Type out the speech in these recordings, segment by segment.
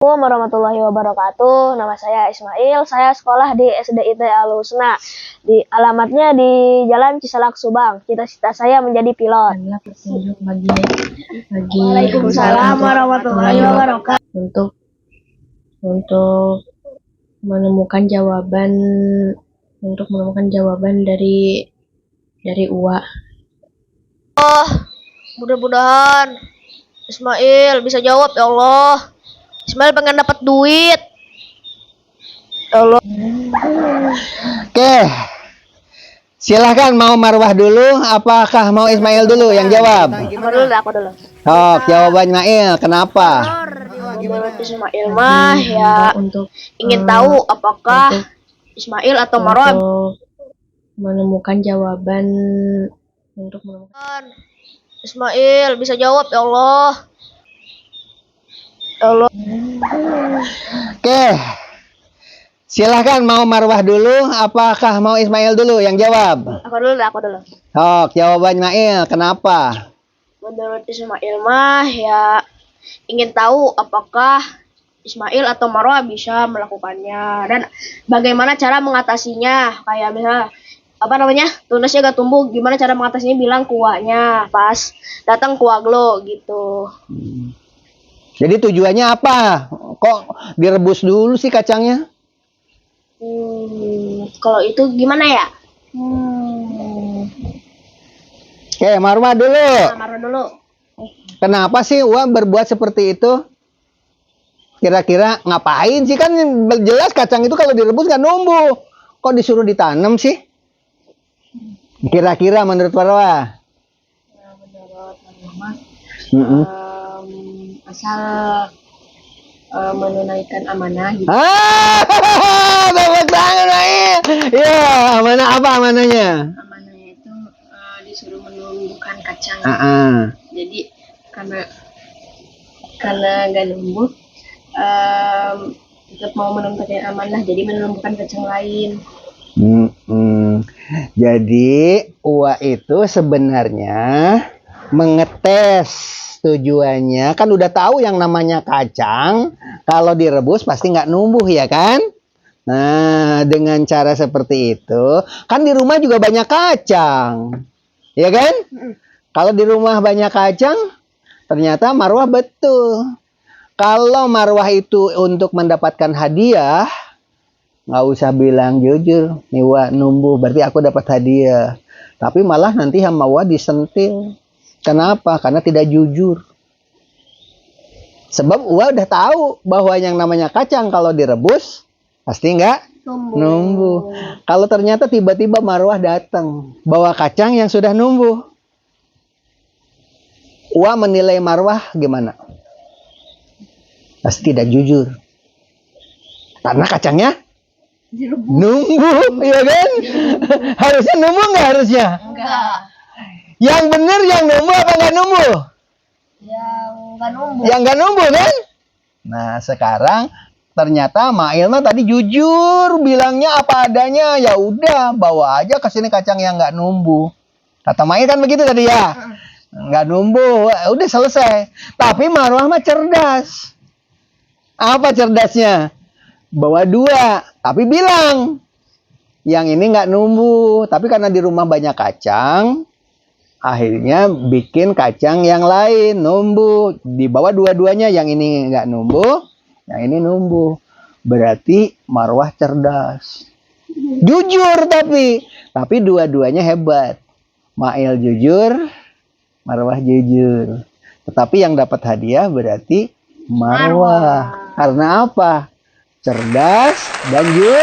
Assalamualaikum warahmatullahi wabarakatuh. Nama saya Ismail. Saya sekolah di SDIT Al-Husna. Alamatnya di Jalan Cisalak, Subang. Cita-cita saya menjadi pilot. Adalah petunjuk bagi Waalaikumsalam warahmatullahi wabarakatuh. untuk menemukan jawaban dari UA. Mudah-mudahan Ismail bisa jawab, ya Allah. Ismail pengen dapat duit. Ya Allah. Oke, silahkan, mau Marwah dulu, apakah mau Ismail dulu yang jawab? Aku dulu. Oh, jawaban Ismail, kenapa? Menurut Ismail mah ya ingin tahu apakah Ismail atau Marwah Untuk menemukan jawaban Ismail bisa jawab, ya Allah. Ya Allah. Oke, silahkan, mau Marwah dulu, apakah mau Ismail dulu yang jawab? Aku dulu. Oh, jawaban Ismail, kenapa? Menurut Ismail mah ya ingin tahu apakah Ismail atau Marwah bisa melakukannya dan bagaimana cara mengatasinya. Kayak misalnya tunasnya gak tumbuh, gimana cara mengatasinya, bilang kuahnya pas datang kuah glow gitu. Jadi tujuannya apa? Kok direbus dulu sih kacangnya? Kalau itu gimana ya? Oke, Marwah dulu. Marwah dulu. Kenapa sih Uwa berbuat seperti itu? Kira-kira ngapain sih? Kan jelas kacang itu kalau direbus nggak numbuh. Kok disuruh ditanam sih? Kira-kira menurut Marwah? menurut Marwah asal menunaikan amanah gitu. Tepuk tangan, ya, amanah apa amanahnya? Amanahnya itu disuruh menumbuhkan kacang. Jadi karena gak numbuh, tetap mau menunaikan amanah, jadi menumbuhkan kacang lain. Jadi Uwa itu sebenarnya mengetes. Tujuannya kan udah tahu yang namanya kacang kalau direbus pasti nggak numbuh, ya kan? Nah, dengan cara seperti itu kan di rumah juga banyak kacang, ya kan? Kalau di rumah banyak kacang, ternyata Marwah betul. Kalau Marwah itu untuk mendapatkan hadiah, nggak usah bilang jujur, nih Wah numbuh berarti aku dapat hadiah. Tapi malah nanti sama Wah disentil. Kenapa? Karena tidak jujur. Sebab Uwa udah tahu bahwa yang namanya kacang kalau direbus pasti nggak numbuh. Kalau ternyata tiba-tiba Marwah datang bawa kacang yang sudah numbuh, Uwa menilai Marwah gimana? Pasti tidak jujur. Karena kacangnya numbuh, ya kan? Harusnya numbuh nggak harusnya? Enggak. Yang benar yang numbuh apa nggak numbuh? Yang nggak numbuh kan? Nah, sekarang ternyata Mail mah tadi jujur, bilangnya apa adanya. Ya udah, bawa aja ke sini kacang yang nggak numbuh. Kata Mail kan begitu tadi ya. Nggak numbuh, udah selesai. Tapi Marwah mah cerdas. Apa cerdasnya? Bawa dua, tapi bilang yang ini nggak numbuh. Tapi karena di rumah banyak kacang, akhirnya bikin kacang yang lain numbuh. Dibawa dua-duanya, yang ini nggak numbuh, yang ini numbuh. Berarti Marwah cerdas. Jujur tapi dua-duanya hebat. Mail jujur, Marwah jujur. Tetapi yang dapat hadiah berarti Marwah. Karena apa? Cerdas dan jujur.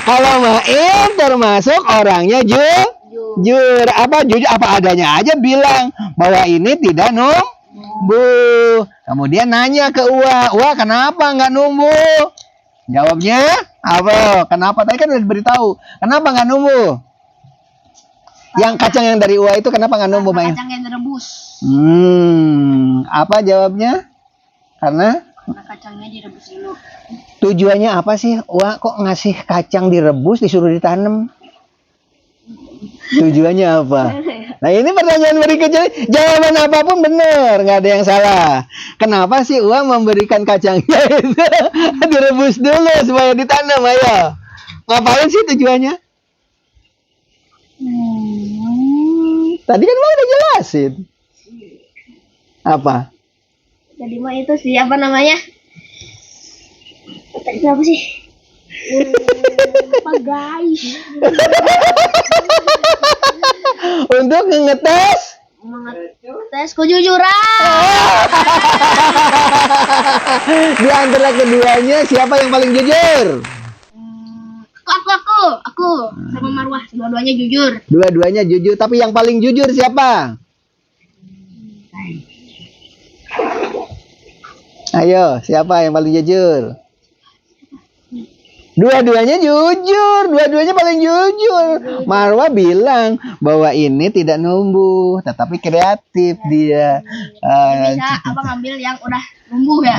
Kalau Mail termasuk orangnya jujur. Jujur apa adanya aja, bilang bahwa ini tidak numbuh. Kemudian nanya ke Uwa, kenapa nggak numbuh? Jawabnya apa? Kenapa? Tadi kan udah diberitahu. Kenapa nggak numbuh? Yang kacang yang dari Uwa itu kenapa nggak numbuh, Mail? Kacang yang direbus. Apa jawabnya? Karena kacangnya direbus dulu. Tujuannya apa sih? Wah, kok ngasih kacang direbus disuruh ditanam? Tujuannya apa? Nah ini pertanyaan berikutnya, jawaban apapun benar, nggak ada yang salah. Kenapa sih Uwa memberikan kacangnya itu direbus dulu supaya ditanam, ayo. Ngapain sih tujuannya? Tadi kan Uwa udah jelasin. Apa? Jadi mah itu sih apa namanya? Tadi apa sih? Apa guys? Untuk ngetes Tes kejujuran. di antara keduanya siapa yang paling jujur? Aku sama Marwah dua-duanya jujur. Dua-duanya jujur, tapi yang paling jujur siapa? Ayo, siapa yang paling jujur? Dua-duanya jujur, dua-duanya paling jujur. Marwah bilang bahwa ini tidak numbuh, tetapi kreatif dia. Bisa apa ngambil yang udah numbuh ya?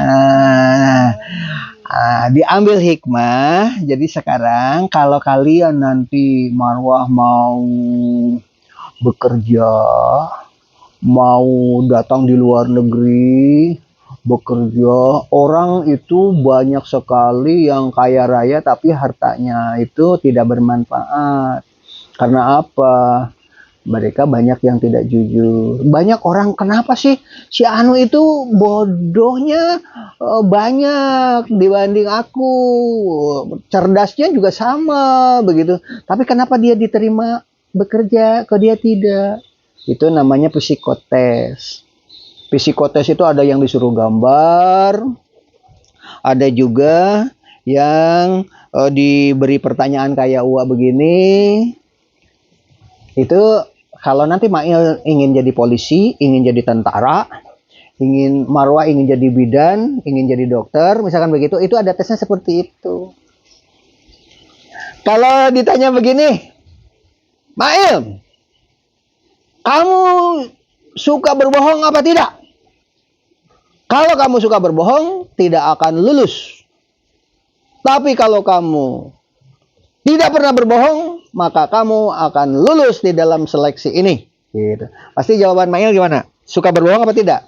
Diambil hikmah. Jadi sekarang kalau kalian nanti Marwah mau bekerja, mau datang di luar negeri, bekerja, orang itu banyak sekali yang kaya raya tapi hartanya itu tidak bermanfaat. Karena apa? Mereka banyak yang tidak jujur. Banyak orang, kenapa sih si Anu itu bodohnya banyak dibanding aku, cerdasnya juga sama begitu. Tapi kenapa dia diterima bekerja, kok dia tidak? Itu namanya psikotes. Psikotes itu ada yang disuruh gambar, ada juga yang diberi pertanyaan kayak Uwa begini. Itu kalau nanti Mail ingin jadi polisi, ingin jadi tentara, Marwah ingin jadi bidan, ingin jadi dokter, misalkan begitu, itu ada tesnya seperti itu. Kalau ditanya begini, Mail, kamu suka berbohong apa tidak? Kalau kamu suka berbohong, tidak akan lulus. Tapi kalau kamu tidak pernah berbohong, maka kamu akan lulus di dalam seleksi ini. Gitu. Pasti jawaban Mail gimana? Suka berbohong apa tidak?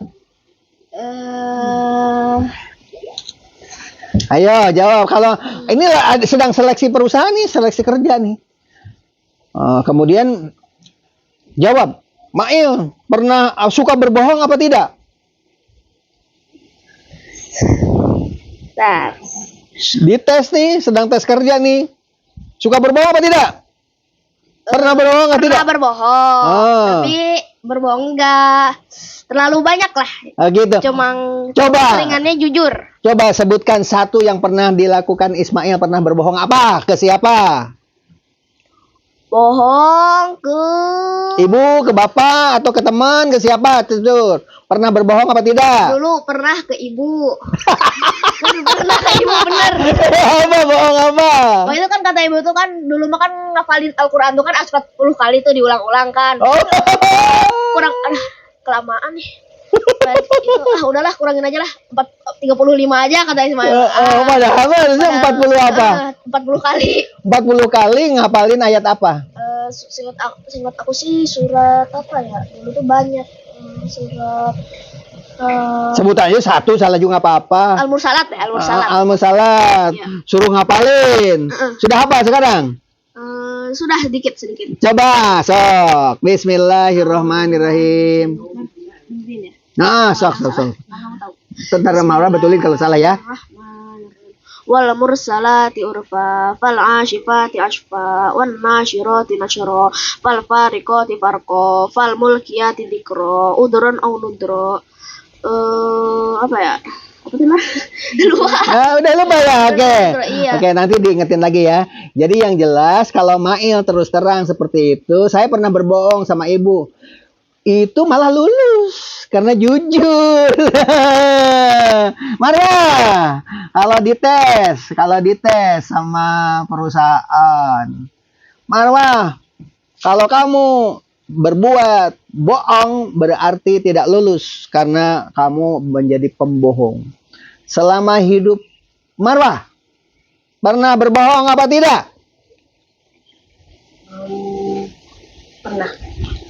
Ayo jawab. Kalau ini sedang seleksi perusahaan nih, seleksi kerja nih. Kemudian jawab, Mail pernah suka berbohong apa tidak? Nah, Dites nih, sedang tes kerja nih. Suka berbohong apa tidak? Pernah berbohong atau tidak? pernah berbohong, tapi berbohong enggak terlalu banyak lah. Gitu. Cuma Coba. ringannya jujur. Coba sebutkan satu yang pernah dilakukan Ismail, pernah berbohong apa? Ke siapa? Bohong ke Ibu, ke bapak, atau ke teman, ke siapa? Tidur. Pernah berbohong apa tidak? dulu pernah ke ibu. Pernah ke ibu bener. Apa bohong apa? Oh itu kan kata ibu tuh kan dulu mah kan ngafalin Al-Quran tuh kan 40 kali tuh diulang-ulang kan. Oh. Kurang kelamaan nih. Itu udahlah kurangin aja lah 35 aja kata Ismail. Padahal harusnya 40 apa? 40 kali. 40 kali ngapalin ayat apa? Seingat aku sih surat apa ya? Dulu tuh banyak surat Sebut aja satu, salah juga apa-apa. Al-Mursalat ya, Al-Mursalat. Al-Mursalat. Iya. Suruh ngapalin. Sudah apa sekarang? Sudah sedikit. Coba, sok. Bismillahirrahmanirrahim. Nah, sok. Tentara Marwah betulin kalau salah ya. Wal mursalati urfa fal ashifati ashfa wan nashirati nashra fal fariqati farqa fal mulkiyati dzikra udron au nudra. Apa ya? Apa sih mas? Lupa. Udah lupa ya, oke. Iya. Oke, nanti diingetin lagi ya. Jadi yang jelas kalau Mail terus terang seperti itu, saya pernah berbohong sama ibu. Itu malah lulus karena jujur. Marwah, kalau dites sama perusahaan, Marwah, kalau kamu berbuat bohong berarti tidak lulus karena kamu menjadi pembohong. Selama hidup Marwah pernah berbohong apa tidak? Pernah.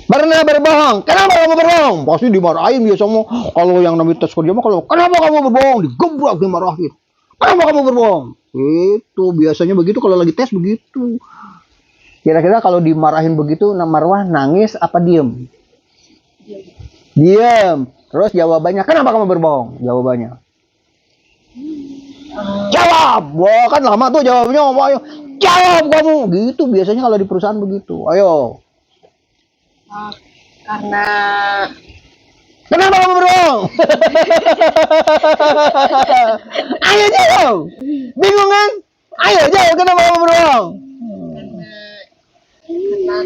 Pernah berbohong. Kenapa kamu berbohong? Pasti dimarahin biasa mau. Kalau yang namanya tes kerja mah kalau kenapa kamu berbohong? Digebrak, dimarahin. Kenapa kamu berbohong? Itu biasanya begitu kalau lagi tes begitu. Kira-kira kalau dimarahin begitu, Marwah nangis apa diem? Diem. Terus jawabannya, kenapa kamu berbohong? Jawabannya. Jawab. Wah, kan lama tuh jawabnya. Ayo, jawab kamu. Gitu biasanya kalau di perusahaan begitu. Ayo. Karena Kenapa kamu berbohong? Ayo jawab. Bingung kan? Ayo jawab, kenapa kamu berbohong? karena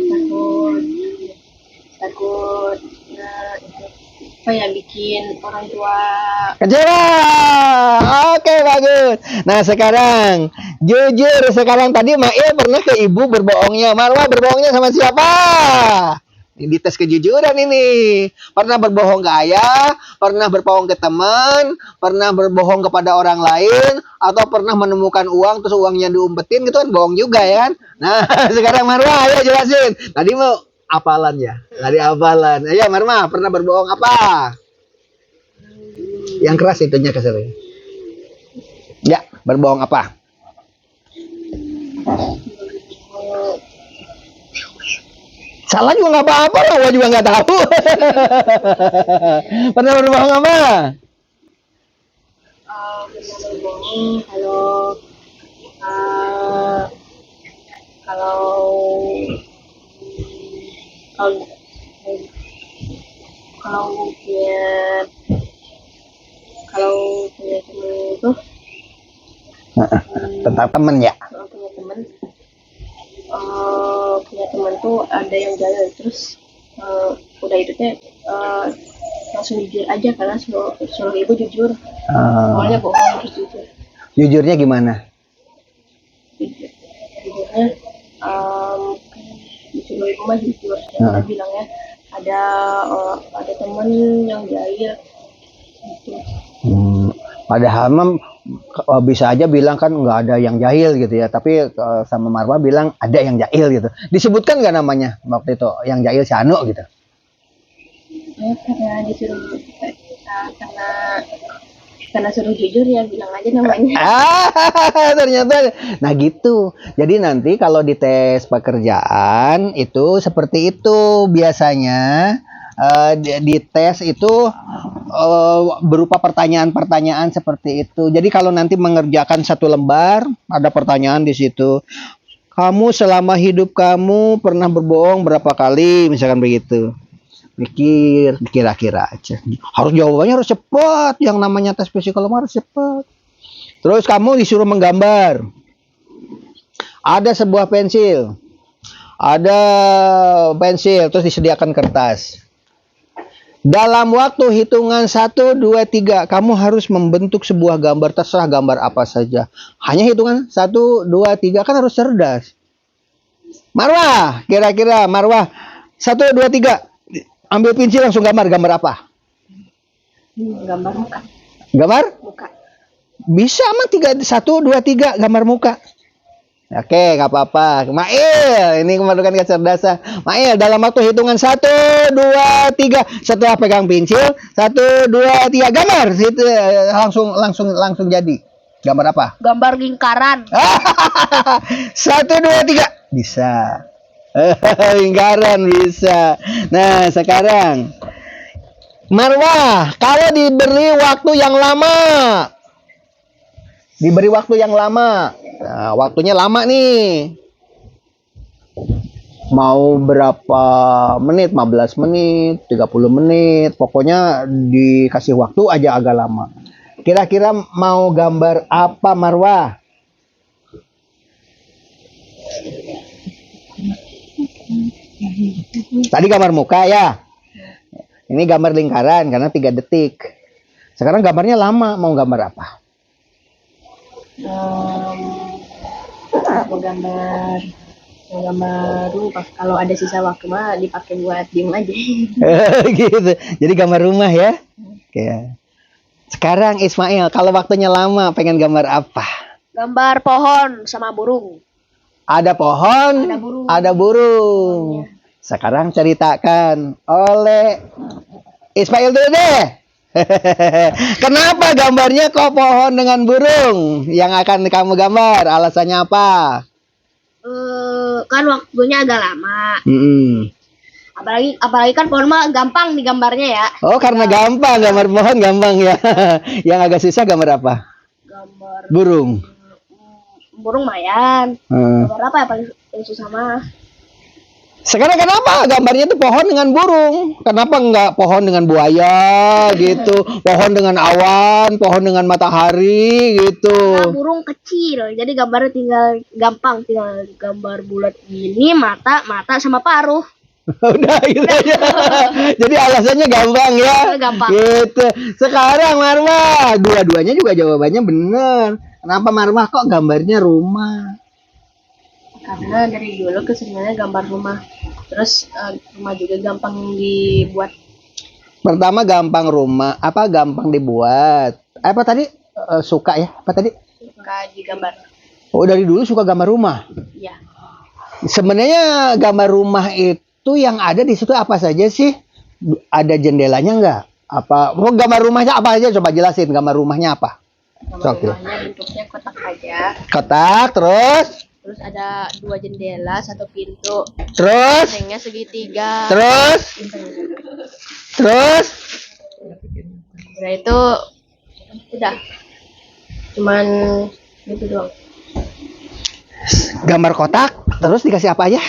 takut apa ya, bikin orang tua Kecewa. Oke, bagus. Nah, sekarang jujur, sekarang tadi Mail pernah ke ibu berbohongnya. Marwah berbohongnya sama siapa? Ini tes kejujuran ini. Pernah berbohong ke ayah, pernah berbohong ke teman, pernah berbohong kepada orang lain, atau pernah menemukan uang terus uangnya diumpetin gitu kan, bohong juga ya kan? Nah, sekarang Marwah ayo jelasin. Tadi mau hafalan ya? Tadi hafalan. Ayo Marwah, pernah berbohong apa? Yang keras itunya kesering. Ya, berbohong apa? Salah juga nggak apa-apa lah, gua juga nggak tahu. Pernah berbohong apa? benar berbohong kalau kalau kalau punya kalau punya teman itu Tentang temen ya? kalau punya teman tuh ada yang jalan, terus udah itu teh langsung jujur aja, karena suruh ibu jujur, awalnya bohong terus jujur. Jujurnya gimana? Jujurnya disuruh ibu mah jujur, kita bilangnya ada teman yang jahil gitu. Padahal mah bisa aja bilang kan nggak ada yang jahil gitu ya, tapi sama Marwah bilang ada yang jahil gitu. Disebutkan nggak namanya waktu itu yang jahil si Anu gitu? Karena disuruh karena suruh jujur ya bilang aja namanya. Ternyata. Nah gitu. Jadi nanti kalau di tes pekerjaan itu seperti itu biasanya. Di tes itu berupa pertanyaan-pertanyaan seperti itu. Jadi kalau nanti mengerjakan satu lembar, ada pertanyaan di situ. Kamu selama hidup kamu pernah berbohong berapa kali? Misalkan begitu. Mikir, kira-kira aja. Harus jawabannya harus cepat. Yang namanya tes psikolog harus cepat. Terus kamu disuruh menggambar. Ada sebuah pensil. Ada pensil, terus disediakan kertas. Dalam waktu hitungan 1, 2, 3, kamu harus membentuk sebuah gambar, terserah gambar apa saja. Hanya hitungan 1, 2, 3, kan harus cerdas. Marwah, kira-kira Marwah 1, 2, 3. Ambil pensil langsung gambar apa? Gambar muka. Gambar? Muka. Bisa emang 1, 2, 3 gambar muka. Oke, nggak apa-apa. Mail, ini memerlukan kecerdasan. Mail, dalam waktu hitungan 1, 2, 3. Setelah pegang pensil, 1, 2, 3 gambar. Situ langsung jadi. Gambar apa? Gambar lingkaran. 1, 2, 3. Bisa. Lingkaran bisa. Nah, sekarang Marwah, kalau diberi waktu yang lama. Nah, waktunya lama nih. Mau berapa menit? 15 menit, 30 menit. Pokoknya dikasih waktu aja agak lama. Kira-kira mau gambar apa Marwah? Tadi gambar muka ya. Ini gambar lingkaran karena 3 detik. Sekarang gambarnya lama, mau gambar apa? Mau gambar rumah. Kalau ada sisa waktu mah dipakai buat diem aja. Gitu. Jadi gambar rumah ya. Oke. Sekarang Ismail, kalau waktunya lama pengen gambar apa? Gambar pohon sama burung. Ada pohon, Ada burung. ada burung. Sekarang ceritakan oleh Ismail dulu deh. Kenapa gambarnya kok pohon dengan burung yang akan kamu gambar? Alasannya apa? Kan waktunya agak lama. Mm-mm. Apalagi kan pohon mah gampang digambarnya ya. Oh, karena gampang gambar pohon gampang ya. Yang agak susah gambar apa? Gambar Burung. burung mayan. Hmm. Gambar apa ya paling susah mah? Sekarang kenapa gambarnya tuh pohon dengan burung? Kenapa enggak pohon dengan buaya gitu? Pohon dengan awan, pohon dengan matahari gitu. Karena burung kecil, jadi gambarnya tinggal gampang, tinggal gambar bulat gini, mata sama paruh. Udah gitu aja. Jadi alasannya gampang ya. Gampang. Gitu. Sekarang Marwah, dua-duanya juga jawabannya benar. Kenapa Marwah kok gambarnya rumah? Karena dari dulu keseringannya gambar rumah. Terus rumah juga gampang dibuat. Pertama gampang rumah, apa gampang dibuat? Apa tadi? Suka ya? Apa tadi? Suka digambar. Oh, dari dulu suka gambar rumah. Iya. Sebenarnya gambar rumah itu yang ada di situ apa saja sih? Ada jendelanya nggak? Apa? Oh, gambar rumahnya apa aja? Coba jelasin gambar rumahnya apa? Gambar rumahnya bentuknya kotak aja. Kotak, terus ada 2 jendela, 1 pintu. terus Sampingnya segitiga. terus Udah itu udah. Cuman gitu doang. gambar kotak, terus dikasih apa aja?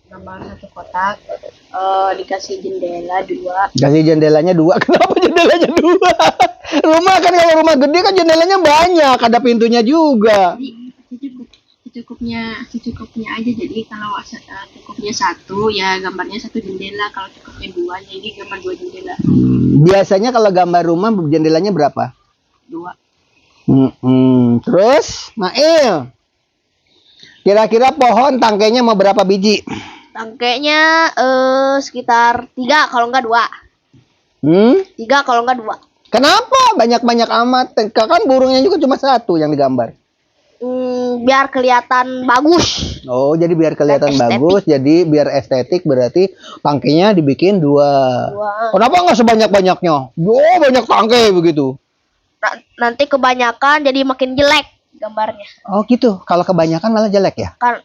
Gambar 1 kotak. Dikasih jendela 2. Kasih jendelanya 2. Kenapa jendelanya 2? Rumah kan kalau rumah gede kan jendelanya banyak, ada pintunya juga. Secukupnya aja. Jadi kalau cukupnya 1 ya gambarnya 1 jendela, kalau cukupnya 2 jadi gambar 2 jendela. Biasanya kalau gambar rumah jendelanya berapa? 2. Terus Mail, kira-kira pohon tangkainya mau berapa biji? Tangkainya sekitar 3 kalau enggak 2. 3 kalau enggak 2. Kenapa banyak-banyak amat? Kan burungnya juga cuma 1 yang digambar. Biar kelihatan bagus. Oh, jadi biar kelihatan Dan estetik. bagus, jadi biar estetik berarti tangkainya dibikin 2. Kenapa nggak sebanyak-banyaknya? Oh, banyak tangkai begitu. Nanti kebanyakan jadi makin jelek gambarnya. Oh, gitu. Kalau kebanyakan malah jelek ya? Kan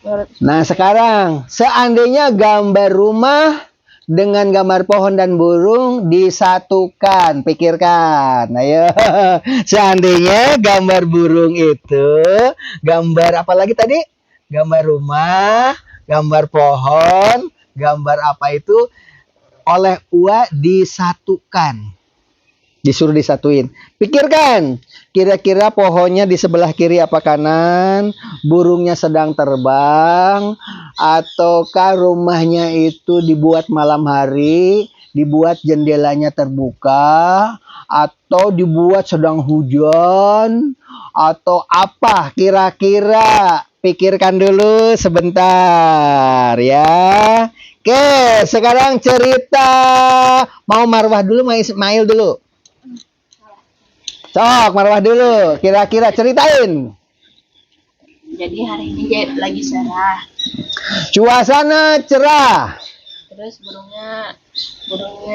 menurut Nah, sekarang seandainya gambar rumah dengan gambar pohon dan burung disatukan, pikirkan. Ayo, seandainya gambar burung itu, gambar apa lagi tadi? Gambar rumah, gambar pohon, gambar apa itu oleh Ua disatukan. Disuruh disatuin. Pikirkan, kira-kira pohonnya di sebelah kiri apa kanan, burungnya sedang terbang, ataukah rumahnya itu dibuat malam hari, dibuat jendelanya terbuka, atau dibuat sedang hujan, atau apa kira-kira? Pikirkan dulu sebentar ya. Oke, sekarang cerita. Mau Marwah dulu, mau Ismail dulu? Sok, Marwah dulu. Kira-kira ceritain. jadi hari ini lagi cerah. Suasana cerah. Terus burungnya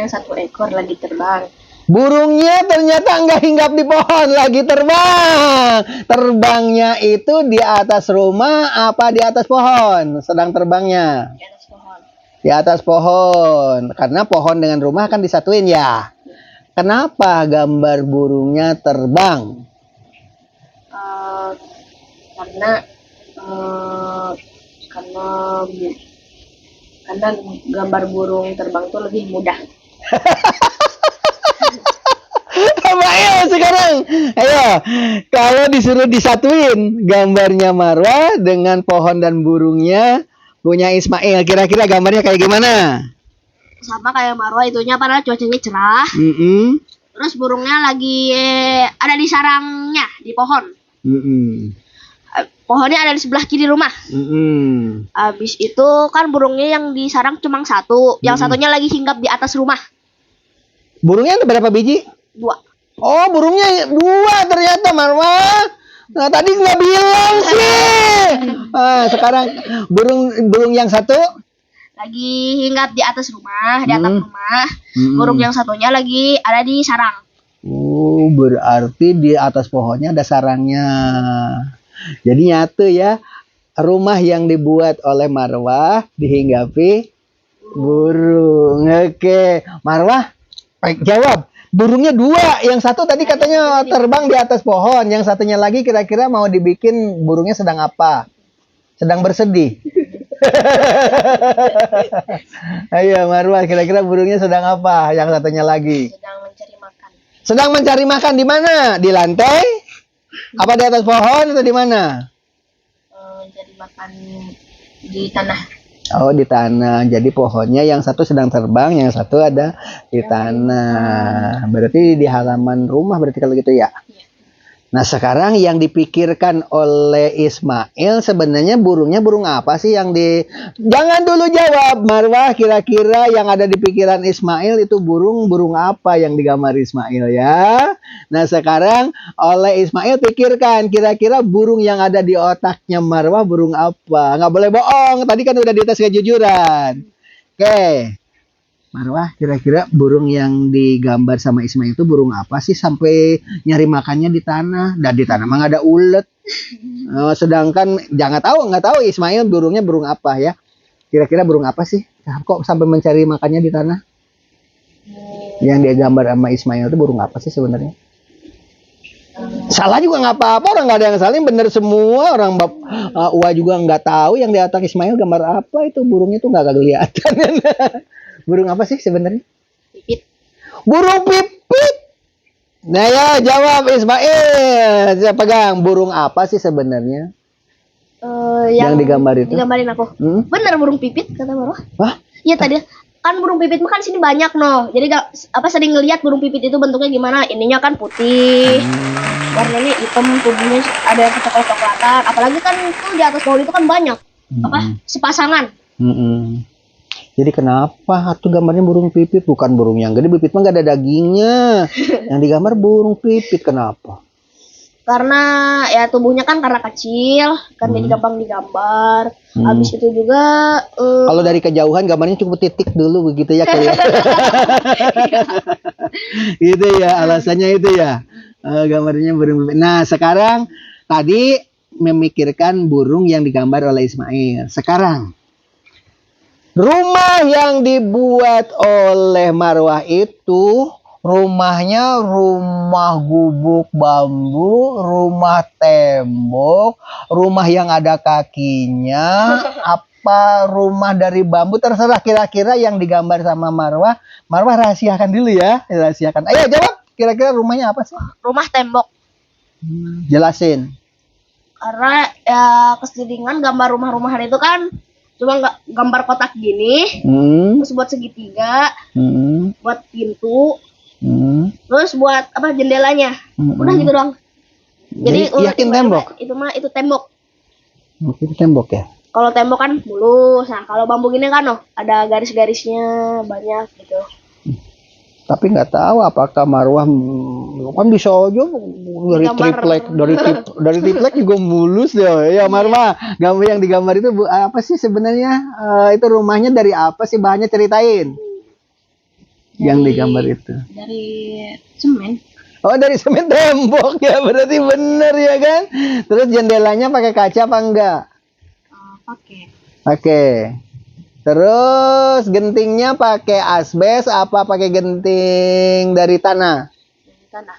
1 ekor lagi terbang. Burungnya ternyata nggak hinggap di pohon, lagi terbang. Terbangnya itu di atas rumah apa di atas pohon? Sedang terbangnya Di atas pohon. di atas pohon. Karena pohon dengan rumah kan disatuin ya. Kenapa gambar burungnya terbang? Karena gambar burung terbang tuh lebih mudah. Ayo sekarang, ayo. Kalau disuruh disatuin gambarnya Marwah dengan pohon dan burungnya punya Ismail, kira-kira gambarnya kayak gimana? Sama kayak Marwah, itunya padahal cuacanya cerah. Terus burungnya lagi ada di sarangnya di pohon. Pohonnya ada di sebelah kiri rumah. Habis itu kan burungnya yang di sarang cuma 1, yang satunya lagi hinggap di atas rumah. Burungnya ada berapa biji? 2. Oh, burungnya 2 ternyata Marwah. Nah, tadi nggak bilang sih. Sekarang burung yang satu. Lagi hinggap di atas rumah, di atap rumah. Hmm. Burung yang satunya lagi ada di sarang. Oh, berarti di atas pohonnya ada sarangnya. Jadi nyatu ya, rumah yang dibuat oleh Marwah dihinggapi burung. Oke, Marwah, jawab. Burungnya dua, yang satu tadi katanya terbang di atas pohon, yang satunya lagi kira-kira mau dibikin burungnya sedang apa? Sedang bersedih. Ayo Marwah, kira-kira burungnya sedang apa? Yang satunya lagi. Sedang mencari makan. Sedang mencari makan di mana? Di lantai? Apa di atas pohon atau di mana? Mencari makan di tanah. Oh, di tanah. Jadi pohonnya yang satu sedang terbang, yang satu ada di tanah. Berarti di halaman rumah berarti kalau gitu ya. Nah, sekarang yang dipikirkan oleh Ismail sebenarnya burungnya burung apa sih yang di... Jangan dulu jawab, Marwah. Kira-kira yang ada di pikiran Ismail itu burung apa yang digambar Ismail ya. Nah, sekarang oleh Ismail pikirkan kira-kira burung yang ada di otaknya Marwah burung apa. Nggak boleh bohong, tadi kan udah dites kejujuran. Oke. Marwah, kira-kira burung yang digambar sama Ismail itu burung apa sih sampai nyari makannya di tanah? Dan di tanah mah nggak ada ulet. Sedangkan nggak tahu Ismail burungnya burung apa ya? Kira-kira burung apa sih? Kok sampai mencari makannya di tanah? Yang dia gambar sama Ismail itu burung apa sih sebenarnya? Salah juga nggak apa-apa, orang nggak ada yang salah, bener semua orang. Uwa juga nggak tahu yang di otak Ismail gambar apa itu burungnya tuh nggak kelihatan. Burung apa sih sebenarnya? Pipit. Burung pipit. Nah ya, jawab Ismail. Saya pegang. Burung apa sih sebenarnya? Yang digambar itu? Digambarin aku. Bener burung pipit kata Marwah. Wah? Iya tadi kan burung pipit mah kan sini banyak noh. Jadi sering ngelihat burung pipit itu bentuknya gimana? Ininya kan putih. Warnanya hitam, tubuhnya ada yang coklat-coklatan. Apalagi kan itu di atas pohon itu kan banyak. Sepasangan. Jadi kenapa tuh gambarnya burung pipit, bukan burung yang gede? Pipit mah gak ada dagingnya. Yang digambar burung pipit, kenapa? Karena ya tubuhnya kan karena kecil, kan jadi gampang digambar. Habis itu juga kalau dari kejauhan gambarnya cukup titik dulu begitu ya kelihatan. Gitu ya, alasannya itu ya. Gambarnya burung pipit. Nah, sekarang tadi memikirkan burung yang digambar oleh Ismail. Sekarang rumah yang dibuat oleh Marwah itu rumahnya rumah gubuk bambu, rumah tembok, rumah yang ada kakinya, apa rumah dari bambu, terserah. Kira-kira yang digambar sama Marwah. Marwah rahasiakan dulu ya, rahasiakan. Ayo jawab, kira-kira rumahnya apa sih? rumah tembok. Jelasin. Karena ya keseringan gambar rumah-rumahan itu kan cuma gambar kotak gini, terus buat segitiga, buat pintu, terus buat apa jendelanya, udah gitu doang. Jadi yakin tembok? Itu tembok. Mungkin tembok ya. Kalau tembok kan mulus, nah kalau bambu gini kan ada garis-garisnya banyak gitu. Tapi nggak tahu apakah Marwah kan bisa aja dari triplek, dari triplek juga mulus ya. Ya Marwah, gambar yang digambar itu apa sih sebenarnya? Itu rumahnya dari apa sih, bahannya ceritain? Yang digambar itu. Dari semen. Oh, dari semen tembok ya, berarti bener ya kan? Terus jendelanya pakai kaca apa enggak? Pakai. Terus gentingnya pakai asbes apa pakai genting dari tanah? Dari tanah.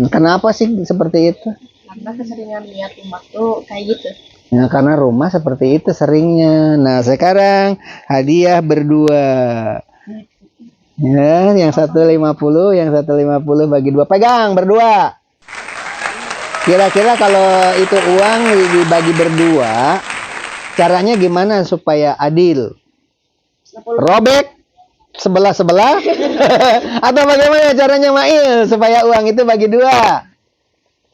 Kenapa sih seperti itu? Karena keseringan lihat rumah tuh kayak gitu. Ya, karena rumah seperti itu seringnya. Nah, sekarang hadiah berdua. Ya, yang 150, yang 150 bagi dua. Pegang berdua. Kira-kira kalau itu uang dibagi berdua, caranya gimana supaya adil? Robek sebelah-sebelah? Atau bagaimana caranya Mail supaya uang itu bagi dua?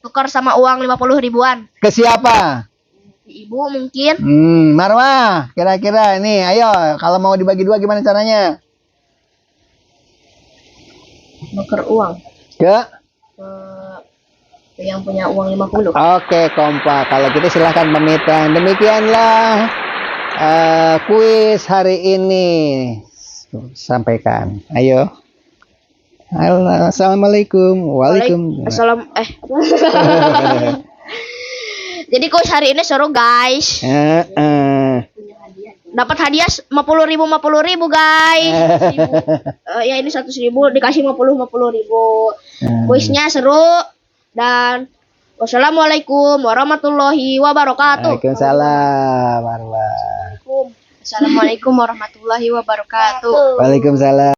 Tukar sama uang 50 ribuan. Ke siapa? Ibu mungkin. Marwah, kira-kira ini, ayo kalau mau dibagi dua gimana caranya? Nuker uang. Ke yang punya uang 50. Oke, kompak. Kalau gitu silahkan pamitan. Demikianlah kuis hari ini. Sampaikan. Ayo. Halo, assalamualaikum. Waalaikumsalam. Jadi kuis hari ini seru guys. Dapat hadiah 50.000 guys. Ya ini 100.000 dikasih 50.000. Kuisnya seru dan wassalamualaikum warahmatullahi wabarakatuh. Waalaikumsalam. Assalamualaikum warahmatullahi wabarakatuh. Waalaikumsalam.